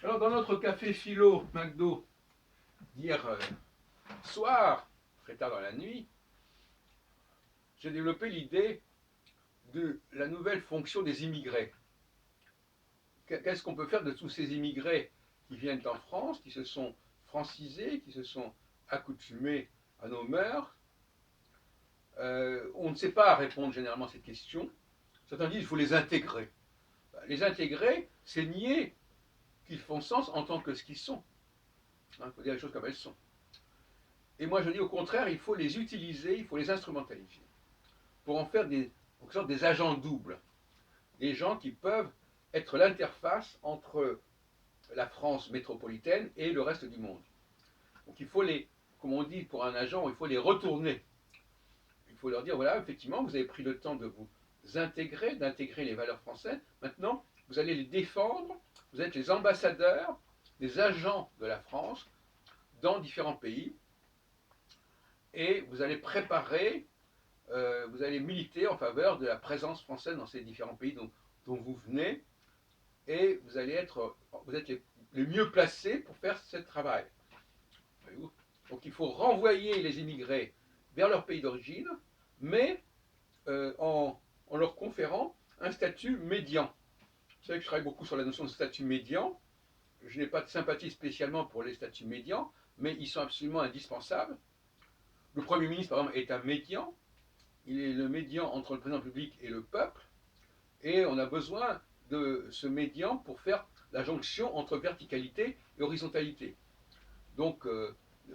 Alors, dans notre café philo, McDo, d'hier soir, très tard dans la nuit, j'ai développé l'idée de la nouvelle fonction des immigrés. Qu'est-ce qu'on peut faire de tous ces immigrés qui viennent en France, qui se sont francisés, qui se sont accoutumés à nos mœurs? On ne sait pas répondre généralement à cette question. Certains disent qu'il faut les intégrer. Les intégrer, c'est nier qu'ils font sens en tant que ce qu'ils sont. Il faut dire les choses comme elles sont. Et moi je dis au contraire, il faut les utiliser, il faut les instrumentaliser pour en faire en sorte des agents doubles, des gens qui peuvent être l'interface entre la France métropolitaine et le reste du monde. Donc il faut comme on dit pour un agent, il faut les retourner. Il faut leur dire, voilà, effectivement, vous avez pris le temps de vous intégrer, d'intégrer les valeurs françaises. Maintenant, vous allez les défendre, vous êtes les ambassadeurs, les agents de la France dans différents pays, et vous allez préparer, vous allez militer en faveur de la présence française dans ces différents pays dont vous venez, et vous êtes les mieux placés pour faire ce travail. Donc il faut renvoyer les immigrés vers leur pays d'origine, mais en leur conférant un statut médian. Vous savez que je travaille beaucoup sur la notion de statut médian. Je n'ai pas de sympathie spécialement pour les statuts médians, mais ils sont absolument indispensables. Le Premier ministre, par exemple, est un médian. Il est le médian entre le président de la République et le peuple. Et on a besoin de ce médian pour faire la jonction entre verticalité et horizontalité. Donc,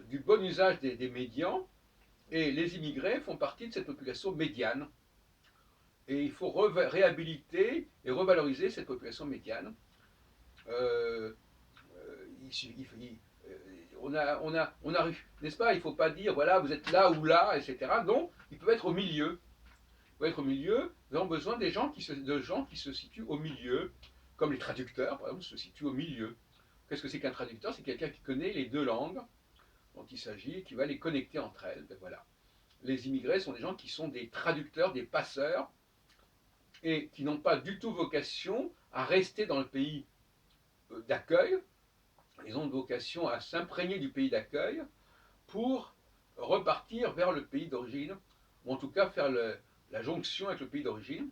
du bon usage des médians, et les immigrés font partie de cette population médiane. Et il faut réhabiliter et revaloriser cette population médiane. Euh, on arrive, n'est-ce pas? Il ne faut pas dire, voilà, vous êtes là ou là, etc. Non, il peut être au milieu. Il peut être au milieu. Nous avons besoin de gens qui se situent au milieu, comme les traducteurs, par exemple, se situent au milieu. Qu'est-ce que c'est qu'un traducteur? C'est quelqu'un qui connaît les deux langues dont il s'agit, qui va les connecter entre elles. Ben voilà. Les immigrés sont des gens qui sont des traducteurs, des passeurs, et qui n'ont pas du tout vocation à rester dans le pays d'accueil. Ils ont vocation à s'imprégner du pays d'accueil pour repartir vers le pays d'origine, ou en tout cas faire la jonction avec le pays d'origine.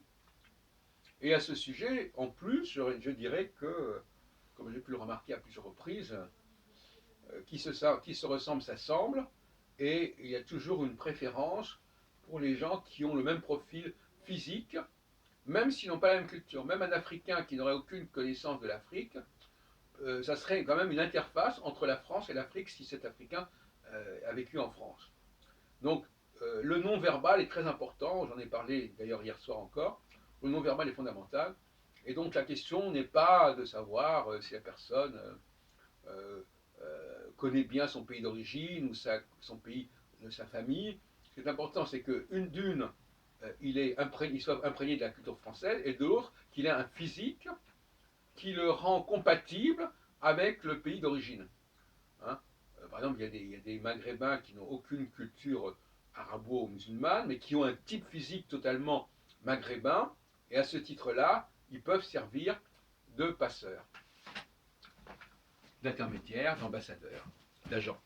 Et à ce sujet, en plus, je dirais que, comme j'ai pu le remarquer à plusieurs reprises, qui se ressemble s'assemble, et il y a toujours une préférence pour les gens qui ont le même profil physique, même s'ils n'ont pas la même culture. Même un Africain qui n'aurait aucune connaissance de l'Afrique, ça serait quand même une interface entre la France et l'Afrique si cet Africain a vécu en France. Donc, le non-verbal est très important, j'en ai parlé d'ailleurs hier soir encore, le non-verbal est fondamental, et donc la question n'est pas de savoir si la personne connaît bien son pays d'origine ou son pays de sa famille. Ce qui est important, c'est il soit imprégné de la culture française, et de l'autre, qu'il ait un physique qui le rend compatible avec le pays d'origine. Hein. Par exemple, il y a des Maghrébins qui n'ont aucune culture arabo-musulmane, mais qui ont un type physique totalement maghrébin, et à ce titre-là, ils peuvent servir de passeurs, d'intermédiaires, d'ambassadeurs, d'agents.